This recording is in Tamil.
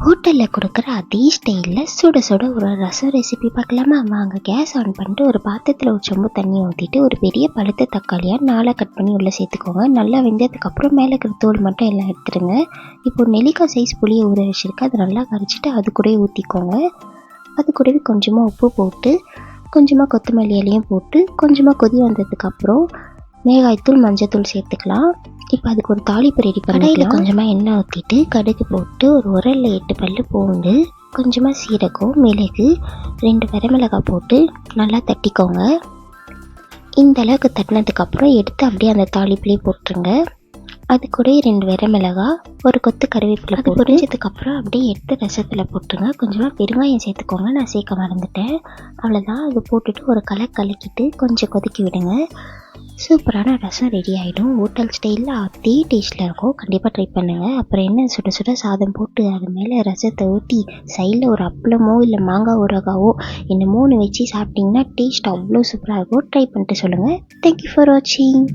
ஹோட்டலில் கொடுக்குற அதே ஸ்டைலில் சுட சுட ஒரு ரசம் ரெசிபி பார்க்கலாமா? வாங்க, கேஸ் ஆன் பண்ணிட்டு ஒரு பாத்திரத்தில் ஒரு சொம்பு தண்ணி ஊற்றிட்டு ஒரு பெரிய பழுத்த தக்காளியாக 4 கட் பண்ணி உள்ளே சேர்த்துக்கோங்க. நல்லா வெந்ததுக்கப்புறம் மேலே இருக்கிற தோல் மட்டும் எல்லாம் எடுத்துருங்க. இப்போ நெல்லிக்காய் சைஸ் புளியை ஊற வச்சுருக்கு, அதை நல்லா கரைச்சிட்டு அது கூடவே ஊற்றிக்கோங்க. அது கூடவே கொஞ்சமாக உப்பு போட்டு கொஞ்சமாக கொத்தமல்லி இலையும் போட்டு கொஞ்சமாக கொதி வந்ததுக்கப்புறம் மிளகாய்த்தூள் மஞ்சத்தூள் சேர்த்துக்கலாம். இப்போ அதுக்கு ஒரு தாளிப்பு ரெடி பண்ணிக்கலாம். கொஞ்சமாக எண்ணெய் ஊற்றிட்டு கடுகு போட்டு ஒரு உரலில் 8 பல்லு பூண்டு, கொஞ்சமாக சீரகம், மிளகு, 2 வரமிளகாய் போட்டு நல்லா தட்டிக்கோங்க. இந்த அளவுக்கு தட்டினதுக்கப்புறம் எடுத்து அப்படியே அந்த தாளிப்புலேயே போட்டுருங்க. அது கூட 2 வரமிளகாய், ஒரு கொத்து கருவேப்பிலை போட்டு பொரிஞ்சதுக்கப்புறம் அப்படியே எடுத்து ரசத்தில் போட்டுருங்க. கொஞ்சமாக பெருங்காயம் சேர்த்துக்கோங்க, நான் சேர்க்க மறந்துட்டேன். அவ்வளோதான். அது போட்டுட்டு ஒரு கலக்கிட்டு கொஞ்சம் கொதிக்க விடுங்க. சூப்பரான ரசம் ரெடி ஆகிடும். ஹோட்டல் ஸ்டைலில் அதே டேஸ்ட்டில் இருக்கும். கண்டிப்பாக ட்ரை பண்ணுங்கள். அப்புறம் என்ன, சுட சுட சாதம் போட்டு அது மேலே ரசத்தை ஊற்றி சைடில் ஒரு அப்பளமோ இல்லை மாங்காய் ஊறுகாவோ என்னமோ ஒன்று வச்சு சாப்பிட்டிங்கன்னா டேஸ்ட் அவ்வளோ சூப்பராக இருக்கும். ட்ரை பண்ணிட்டு சொல்லுங்கள். தேங்க்யூ ஃபார் வாட்சிங்.